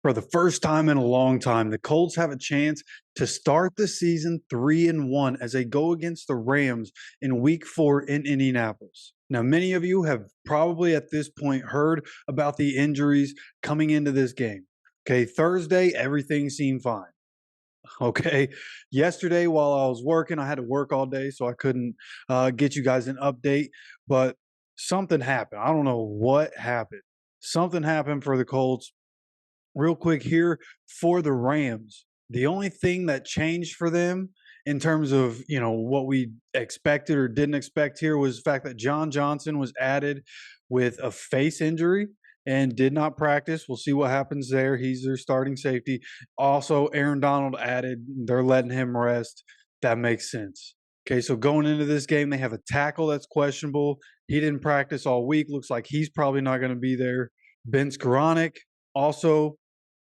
For the first time in a long time, the Colts have a chance to start the season 3-1 as they go against the Rams in week 4 in Indianapolis. Now, many of you have probably at this point heard about the injuries coming into this game. Okay, Thursday, everything seemed fine. Okay, yesterday while I was working, I had to work all day, so I couldn't get you guys an update, but something happened. I don't know what happened. Something happened for the Colts real quick here for the Rams. The only thing that changed for them in terms of, what we expected or didn't expect here was the fact that John Johnson was added with a face injury and did not practice. We'll see what happens there. He's their starting safety. Also, Aaron Donald added. They're letting him rest. That makes sense. Okay, so going into this game, they have a tackle that's questionable. He didn't practice all week. Looks like he's probably not going to be there. Ben Skoranek also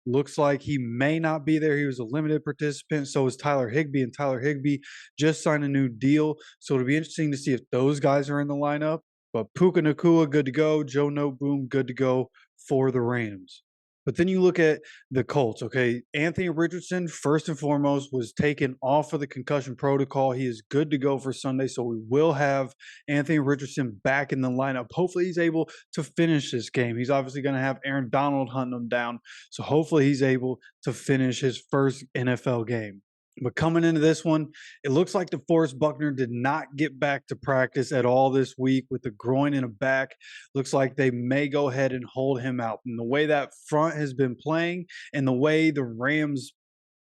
looks like he may not be there. He was a limited participant. So is Tyler Higbee, and Tyler Higbee just signed a new deal. So it'll be interesting to see if those guys are in the lineup. But Puka Nakua, good to go. Joe Noteboom, good to go for the Rams. But then you look at the Colts, okay? Anthony Richardson, first and foremost, was taken off of the concussion protocol. He is good to go for Sunday, so we will have Anthony Richardson back in the lineup. Hopefully he's able to finish this game. He's obviously going to have Aaron Donald hunting him down, so hopefully he's able to finish his first NFL game. But coming into this one, it looks like DeForest Buckner did not get back to practice at all this week with a groin and a back. Looks like they may go ahead and hold him out. And the way that front has been playing and the way the Rams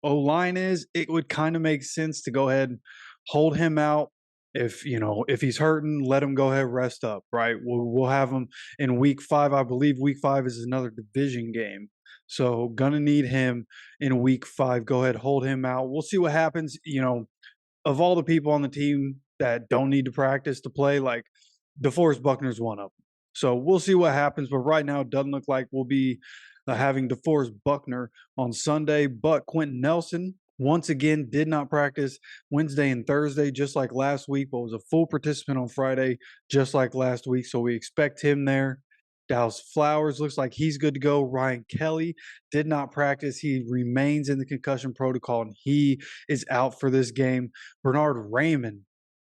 O-line is, it would kind of make sense to go ahead and hold him out. If he's hurting, let him go ahead, rest up, right? We'll have him in week 5. I believe week 5 is another division game. So gonna need him in week 5. Go ahead, hold him out. We'll see what happens. Of all the people on the team that don't need to practice to play, like DeForest Buckner's one of them. So we'll see what happens. But right now, it doesn't look like we'll be having DeForest Buckner on Sunday. But Quentin Nelson, once again, did not practice Wednesday and Thursday, just like last week, but was a full participant on Friday, just like last week. So we expect him there. Dallas Flowers looks like he's good to go. Ryan Kelly did not practice. He remains in the concussion protocol, and he is out for this game. Bernard Raymond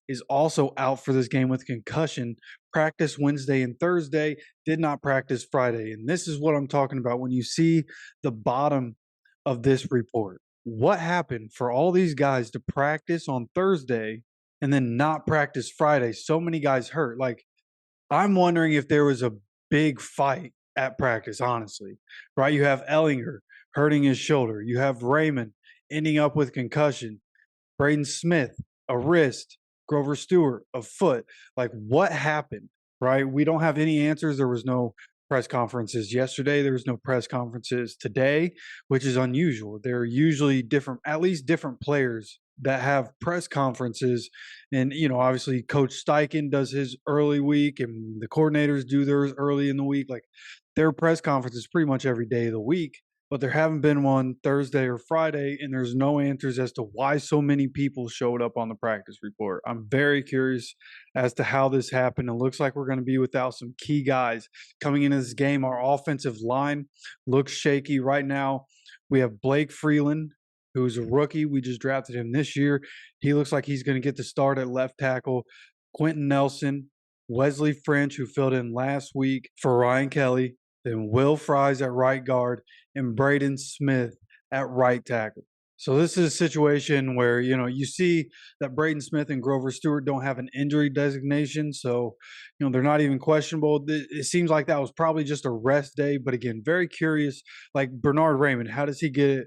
is also out for this game with concussion. Practice Wednesday and Thursday, did not practice Friday. And this is what I'm talking about when you see the bottom of this report. What happened for all these guys to practice on Thursday and then not practice Friday? So many guys hurt. Like, I'm wondering if there was a big fight at practice, honestly, right? You have Ellinger hurting his shoulder. You have Raymond ending up with concussion. Braden Smith, a wrist. Grover Stewart, a foot. Like, what happened, right? We don't have any answers. There was no press conferences yesterday. There was no press conferences today, which is unusual. There are usually different, at least different players that have press conferences. And, obviously Coach Steichen does his early week and the coordinators do theirs early in the week. Like, their press conferences pretty much every day of the week, but there haven't been one Thursday or Friday, and there's no answers as to why so many people showed up on the practice report. I'm very curious as to how this happened. It looks like we're going to be without some key guys coming into this game. Our offensive line looks shaky right now. We have Blake Freeland, who's a rookie. We just drafted him this year. He looks like he's going to get the start at left tackle. Quentin Nelson, Wesley French, who filled in last week for Ryan Kelly, then Will Fries at right guard, and Braden Smith at right tackle. So this is a situation where, you see that Braden Smith and Grover Stewart don't have an injury designation. So, they're not even questionable. It seems like that was probably just a rest day. But again, very curious, like Bernard Raymond, how does he get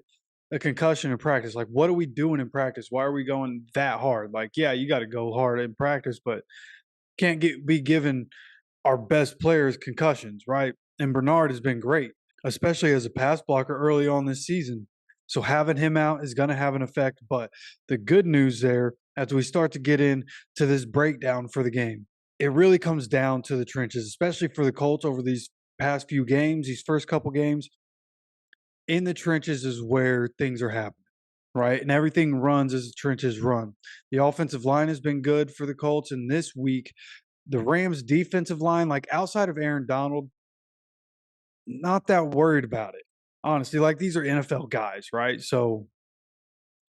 a concussion in practice? Like, what are we doing in practice? Why are we going that hard? Like, yeah, you got to go hard in practice, but can't be given our best players concussions, right? And Bernard has been great, especially as a pass blocker early on this season. So having him out is going to have an effect. But the good news there, as we start to get into this breakdown for the game, it really comes down to the trenches, especially for the Colts over these past few games, these first couple games. In the trenches is where things are happening, right? And everything runs as the trenches run. The offensive line has been good for the Colts. And this week, the Rams' defensive line, like outside of Aaron Donald, not that worried about it. honestly. Like, these are NFL guys, right? So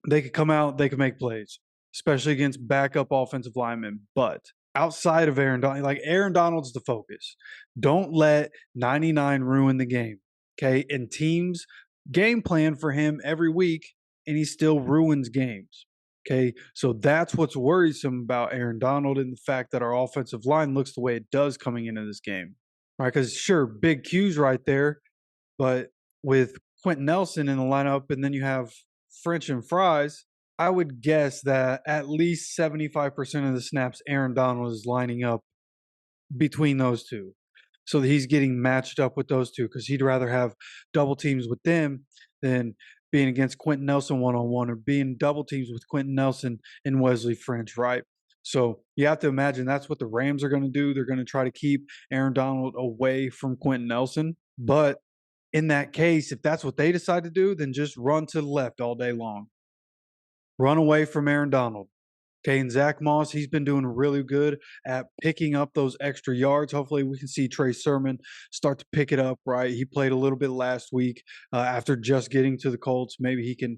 they could come out, they could make plays, especially against backup offensive linemen. But outside of Aaron Donald, like Aaron Donald's the focus. Don't let 99 ruin the game. Okay. And teams game plan for him every week, and he still ruins games. Okay. So that's what's worrisome about Aaron Donald and the fact that our offensive line looks the way it does coming into this game. Right. Because sure, big Q's right there, but with Quentin Nelson in the lineup, and then you have French and Fries, I would guess that at least 75% of the snaps Aaron Donald is lining up between those two. So that he's getting matched up with those two because he'd rather have double teams with them than being against Quentin Nelson one on one or being double teams with Quentin Nelson and Wesley French, right? So you have to imagine that's what the Rams are going to do. They're going to try to keep Aaron Donald away from Quentin Nelson. But in that case, if that's what they decide to do, then just run to the left all day long. Run away from Aaron Donald. Okay, and Zach Moss, he's been doing really good at picking up those extra yards. Hopefully, we can see Trey Sermon start to pick it up, right? He played a little bit last week after just getting to the Colts. Maybe he can,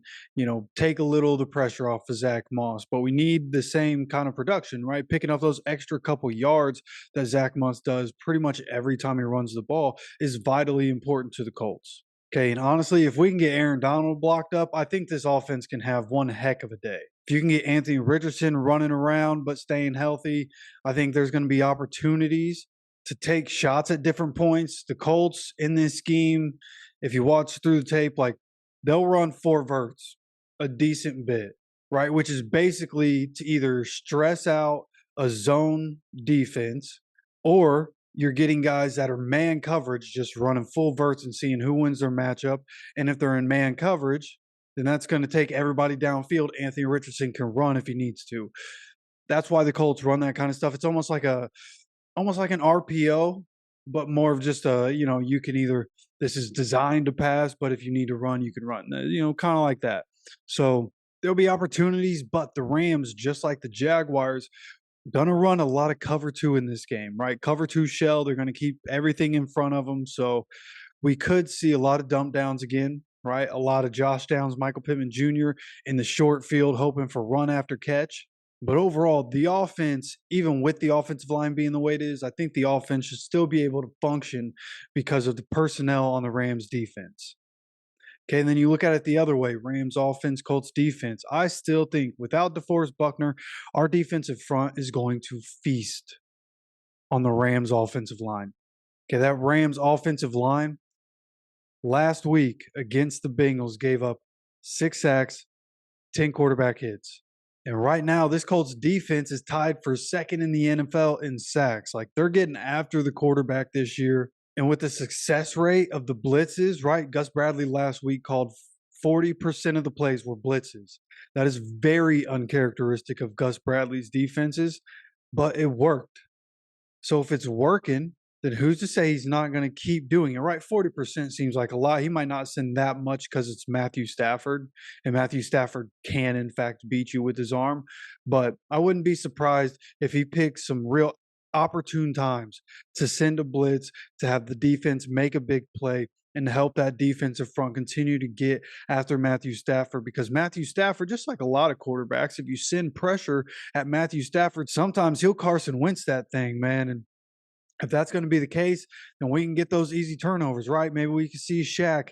take a little of the pressure off of Zach Moss. But we need the same kind of production, right? Picking up those extra couple yards that Zach Moss does pretty much every time he runs the ball is vitally important to the Colts. Okay, and honestly, if we can get Aaron Donald blocked up, I think this offense can have one heck of a day. If you can get Anthony Richardson running around but staying healthy, I think there's going to be opportunities to take shots at different points. The Colts in this scheme, if you watch through the tape, like they'll run four verts a decent bit, right? Which is basically to either stress out a zone defense or you're getting guys that are man coverage just running full verts and seeing who wins their matchup. And if they're in man coverage, then that's going to take everybody downfield. Anthony Richardson can run if he needs to. That's why the Colts run that kind of stuff. It's almost like an RPO, but more of just you can either this is designed to pass, but if you need to run, you can run. Kind of like that. So there'll be opportunities, but the Rams, just like the Jaguars, gonna run a lot of cover two in this game, right? Cover two shell. They're gonna keep everything in front of them. So we could see a lot of dump downs again, right? A lot of Josh Downs, Michael Pittman Jr. in the short field, hoping for run after catch. But overall, the offense, even with the offensive line being the way it is, I think the offense should still be able to function because of the personnel on the Rams defense. Okay, and then you look at it the other way, Rams offense, Colts defense. I still think without DeForest Buckner, our defensive front is going to feast on the Rams offensive line. Okay, that Rams offensive line last week against the Bengals gave up 6 sacks, 10 quarterback hits. And right now, this Colts defense is tied for second in the NFL in sacks. Like they're getting after the quarterback this year. And with the success rate of the blitzes, right? Gus Bradley last week called 40% of the plays were blitzes. That is very uncharacteristic of Gus Bradley's defenses, but it worked. So if it's working, then who's to say he's not going to keep doing it, right? 40% seems like a lot. He might not send that much because it's Matthew Stafford, and Matthew Stafford can, in fact, beat you with his arm. But I wouldn't be surprised if he picks some real opportune times to send a blitz, to have the defense make a big play, and to help that defensive front continue to get after Matthew Stafford. Because Matthew Stafford, just like a lot of quarterbacks, if you send pressure at Matthew Stafford, sometimes he'll Carson Wentz that thing, man. And if that's going to be the case, then we can get those easy turnovers, right? Maybe we can see Shaq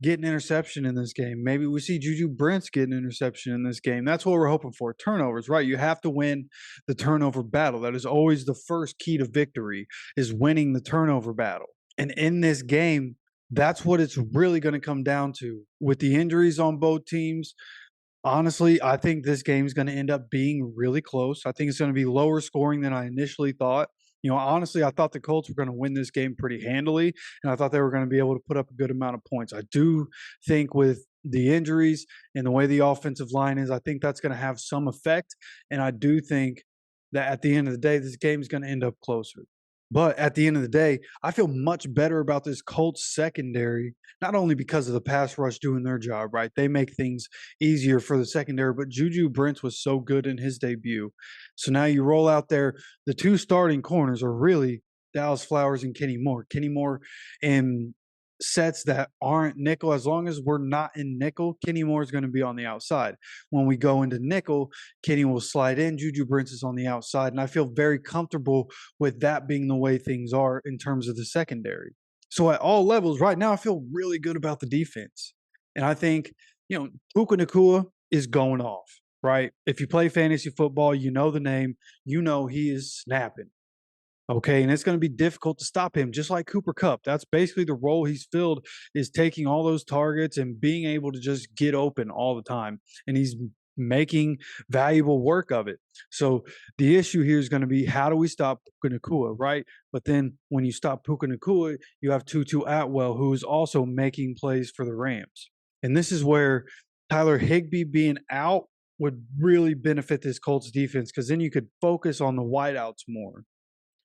get an interception in this game. Maybe we see Juju Brents get an interception in this game. That's what we're hoping for. Turnovers, right? You have to win the turnover battle. That is always the first key to victory, is winning the turnover battle. And in this game, that's what it's really going to come down to. With the injuries on both teams, honestly, I think this game is going to end up being really close. I think it's going to be lower scoring than I initially thought. Honestly, I thought the Colts were going to win this game pretty handily, and I thought they were going to be able to put up a good amount of points. I do think with the injuries and the way the offensive line is, I think that's going to have some effect, and I do think that at the end of the day, this game is going to end up closer. But at the end of the day, I feel much better about this Colts secondary, not only because of the pass rush doing their job, right? They make things easier for the secondary, but Juju Brents was so good in his debut. So now you roll out there, the two starting corners are really Dallas Flowers and Kenny Moore. Kenny Moore in sets that aren't nickel. As long as we're not in nickel, Kenny Moore is going to be on the outside. When we go into nickel, Kenny will slide in, Juju Brents is on the outside, and I feel very comfortable with that being the way things are in terms of the secondary. So at all levels, right now, I feel really good about the defense. And I think, Puka Nacua is going off, right? If you play fantasy football, you know the name, you know he is snapping. Okay, and it's going to be difficult to stop him, just like Cooper Kupp. That's basically the role he's filled, is taking all those targets and being able to just get open all the time. And he's making valuable work of it. So the issue here is going to be, how do we stop Puka Nacua, right? But then when you stop Puka Nacua, you have Tutu Atwell, who is also making plays for the Rams. And this is where Tyler Higbee being out would really benefit this Colts defense, because then you could focus on the wideouts more,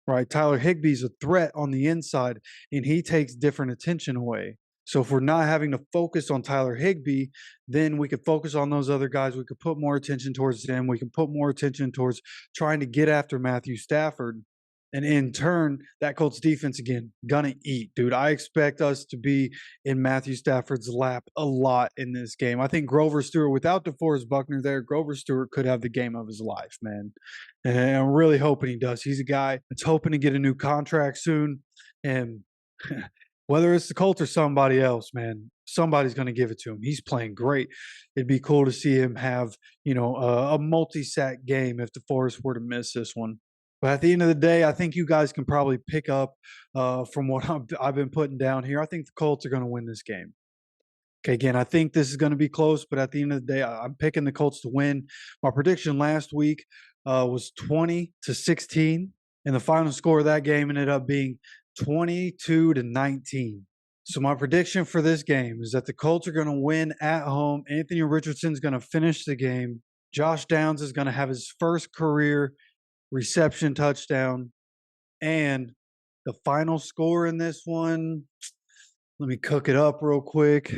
right? Tyler Higbee's a threat on the inside, and he takes different attention away. So if we're not having to focus on Tyler Higbee, then we could focus on those other guys. We could put more attention towards them. We can put more attention towards trying to get after Matthew Stafford. And in turn, that Colts defense, again, gonna eat, dude. I expect us to be in Matthew Stafford's lap a lot in this game. I think Grover Stewart, without DeForest Buckner there, Grover Stewart could have the game of his life, man. And I'm really hoping he does. He's a guy that's hoping to get a new contract soon. And whether it's the Colts or somebody else, man, somebody's going to give it to him. He's playing great. It'd be cool to see him have, a multi-sack game if DeForest were to miss this one. But at the end of the day, I think you guys can probably pick up from what I've been putting down here. I think the Colts are going to win this game. Okay, again, I think this is going to be close, but at the end of the day, I'm picking the Colts to win. My prediction last week was 20-16, and the final score of that game ended up being 22-19. So my prediction for this game is that the Colts are going to win at home. Anthony Richardson's going to finish the game. Josh Downs is going to have his first career reception touchdown. And the final score in this one, let me cook it up real quick.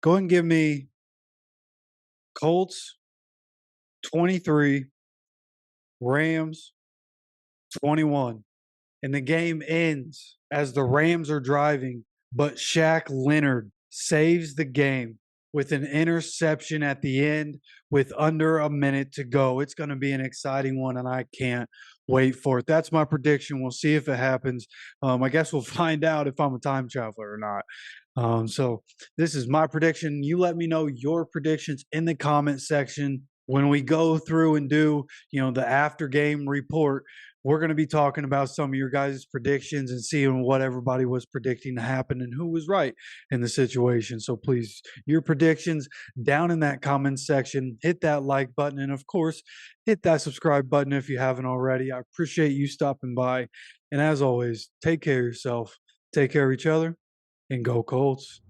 Go ahead and give me Colts 23, Rams 21. And the game ends as the Rams are driving, but Shaq Leonard saves the game with an interception at the end with under a minute to go. It's going to be an exciting one, and I can't wait for it. That's my prediction. We'll see if it happens. I guess we'll find out if I'm a time traveler or not. So this is my prediction. You let me know your predictions in the comment section. When we go through and do, the after game report, we're going to be talking about some of your guys' predictions and seeing what everybody was predicting to happen and who was right in the situation. So please, your predictions down in that comment section. Hit that like button, and of course, hit that subscribe button if you haven't already. I appreciate you stopping by. And as always, take care of yourself, take care of each other, and go Colts.